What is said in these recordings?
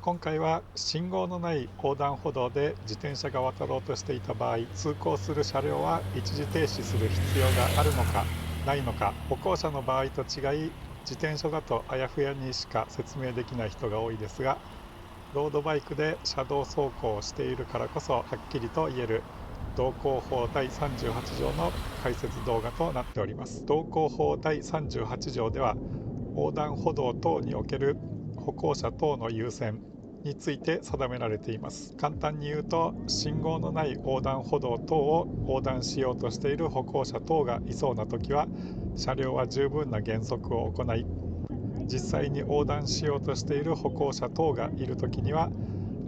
今回は信号のない横断歩道で自転車が渡ろうとしていた場合、通行する車両は一時停止する必要があるのかないのか、歩行者の場合と違い自転車だとあやふやにしか説明できない人が多いですが、ロードバイクで車道走行をしているからこそはっきりと言える道交法第38条の解説動画となっております。道交法第38条では、横断歩道等における歩行者等の優先について定められています。簡単に言うと、信号のない横断歩道等を横断しようとしている歩行者等がいそうな時は、車両は十分な減速を行い、実際に横断しようとしている歩行者等がいる時には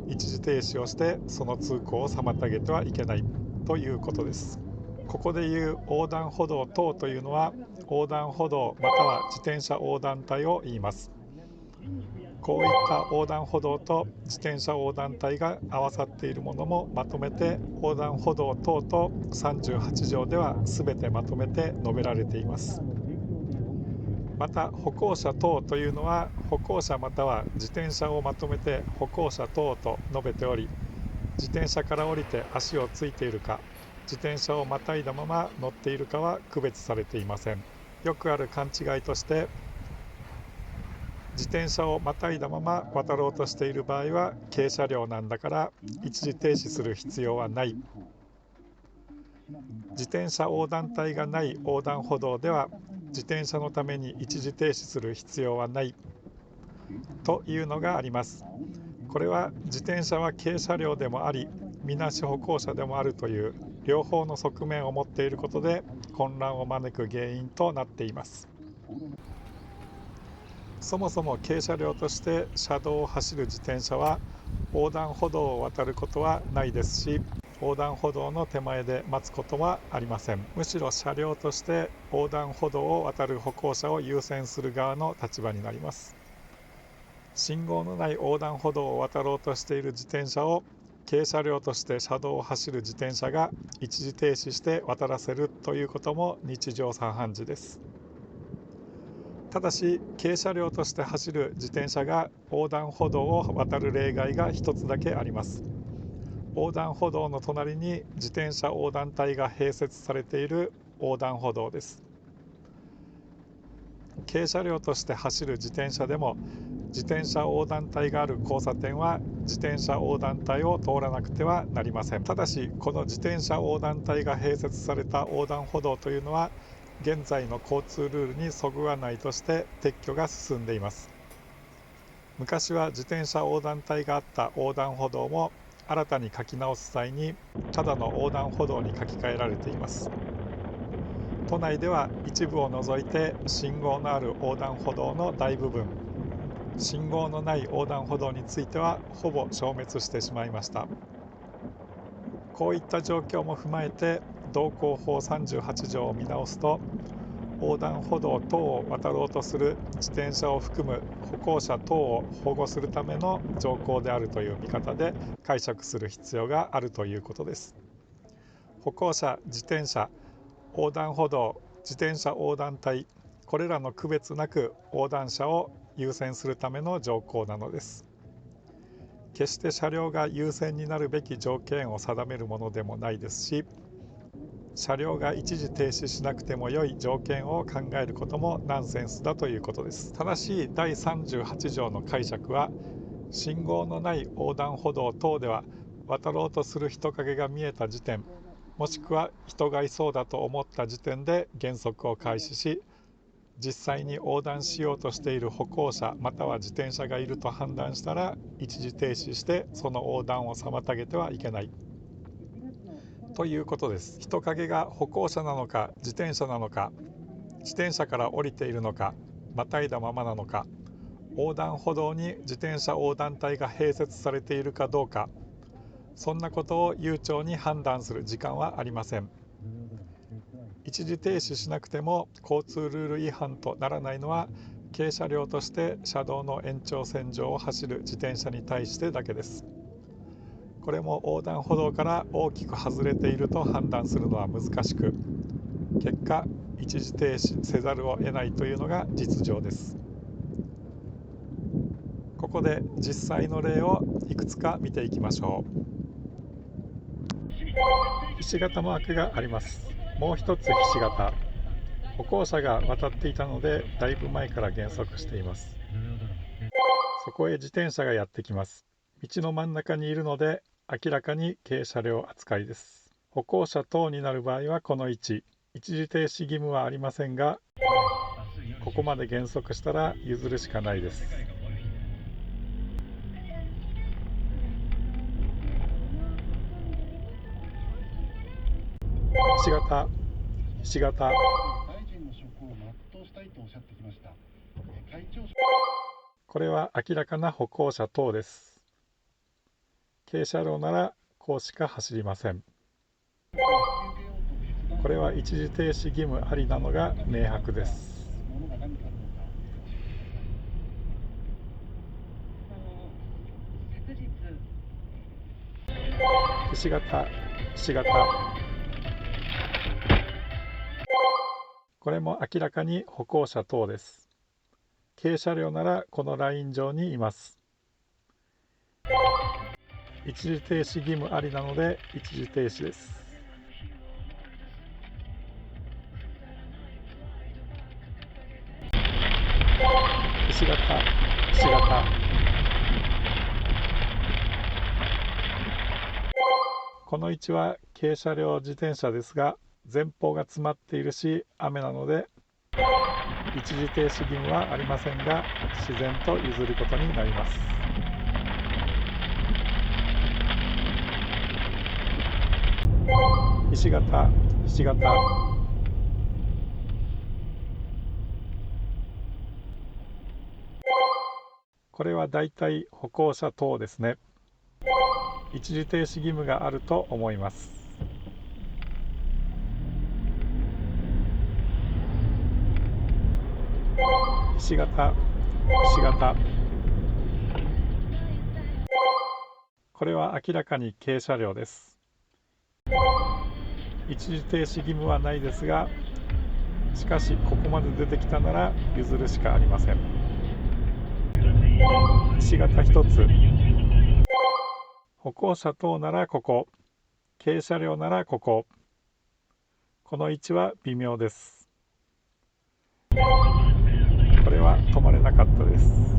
一時停止をしてその通行を妨げてはいけないということです。ここでいう横断歩道等というのは、横断歩道または自転車横断帯を言います。こういった横断歩道と自転車横断帯が合わさっているものもまとめて横断歩道等と38条では全てまとめて述べられています。また歩行者等というのは、歩行者または自転車をまとめて歩行者等と述べており、自転車から降りて足をついているか、自転車をまたいだまま乗っているかは区別されていません。よくある勘違いとして、自転車をまたいだまま渡ろうとしている場合は軽車両なんだから一時停止する必要はない、自転車横断帯がない横断歩道では自転車のために一時停止する必要はないというのがあります。これは自転車は軽車両でもあり、みなし歩行者でもあるという両方の側面を持っていることで混乱を招く原因となっています。そもそも軽車両として車道を走る自転車は横断歩道を渡ることはないですし、横断歩道の手前で待つことはありません。むしろ車両として横断歩道を渡る歩行者を優先する側の立場になります。信号のない横断歩道を渡ろうとしている自転車を軽車両として車道を走る自転車が一時停止して渡らせるということも日常茶飯事です。ただし軽車両として走る自転車が横断歩道を渡る例外が一つだけあります。横断歩道の隣に自転車横断帯が併設されている横断歩道です。軽車両として走る自転車でも自転車横断帯がある交差点は自転車横断帯を通らなくてはなりません。ただしこの自転車横断帯が併設された横断歩道というのは現在の交通ルールにそぐわないとして撤去が進んでいます。昔は自転車横断帯があった横断歩道も新たに書き直す際にただの横断歩道に書き換えられています。都内では一部を除いて信号のある横断歩道の大部分、信号のない横断歩道についてはほぼ消滅してしまいました。こういった状況も踏まえて道交法38条を見直すと、横断歩道等を渡ろうとする自転車を含む歩行者等を保護するための条項であるという見方で解釈する必要があるということです。歩行者、自転車、横断歩道、自転車横断帯、これらの区別なく横断者を優先するための条項なのです。決して車両が優先になるべき条件を定めるものでもないですし、車両が一時停止しなくても良い条件を考えることもナンセンスだということです。ただし第38条の解釈は、信号のない横断歩道等では渡ろうとする人影が見えた時点、もしくは人がいそうだと思った時点で減速を開始し、実際に横断しようとしている歩行者または自転車がいると判断したら一時停止してその横断を妨げてはいけないということです。人影が歩行者なのか自転車なのか、自転車から降りているのか、またいだままなのか、横断歩道に自転車横断帯が併設されているかどうか、そんなことを悠長に判断する時間はありません。一時停止しなくても交通ルール違反とならないのは、軽車両として車道の延長線上を走る自転車に対してだけです。これも横断歩道から大きく外れていると判断するのは難しく、結果一時停止せざるを得ないというのが実情です。ここで実際の例をいくつか見ていきましょう。ひし形マークがあります。もう一つひし形。歩行者が渡っていたのでだいぶ前から減速しています。そこへ自転車がやってきます。道の真ん中にいるので明らかに軽車両扱いです。歩行者等になる場合はこの位置。一時停止義務はありませんが、ここまで減速したら譲るしかないです。ひし形、ひし形。これは明らかな歩行者等です。軽車両ならこうしか走りません。これは一時停止義務ありなのが明白です。ひし形、ひし形。これも明らかに歩行者等です。軽車両ならこのライン上にいます。一時停止義務ありなので一時停止です。ひし形、ひし形。この位置は軽車両自転車ですが、前方が詰まっているし雨なので一時停止義務はありませんが、自然と譲ることになります。ひし形、ひし形。これはだいたい歩行者等ですね。一時停止義務があると思います。ひし形、ひし形。これは明らかに軽車両です。一時停止義務はないですが、しかしここまで出てきたなら譲るしかありません。ひし形一つ。歩行者等ならここ、軽車両ならここ。この位置は微妙です。これは止まれなかったです。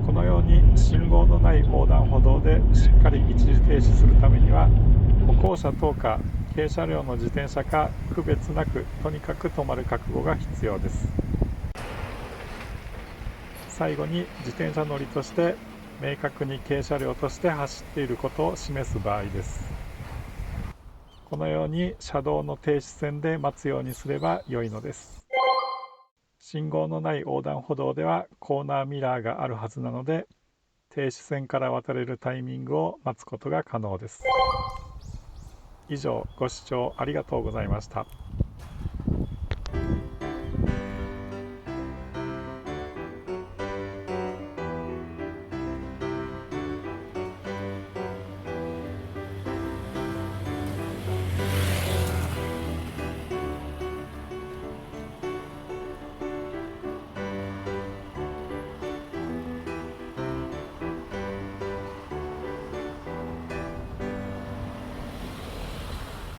このように信号のない横断歩道でしっかり一時停止するためには、歩行者等か軽車両の自転車か区別なくとにかく止まる覚悟が必要です。最後に自転車乗りとして明確に軽車両として走っていることを示す場合です。このように車道の停止線で待つようにすれば良いのです。信号のない横断歩道ではコーナーミラーがあるはずなので、停止線から渡れるタイミングを待つことが可能です。以上、ご視聴ありがとうございました。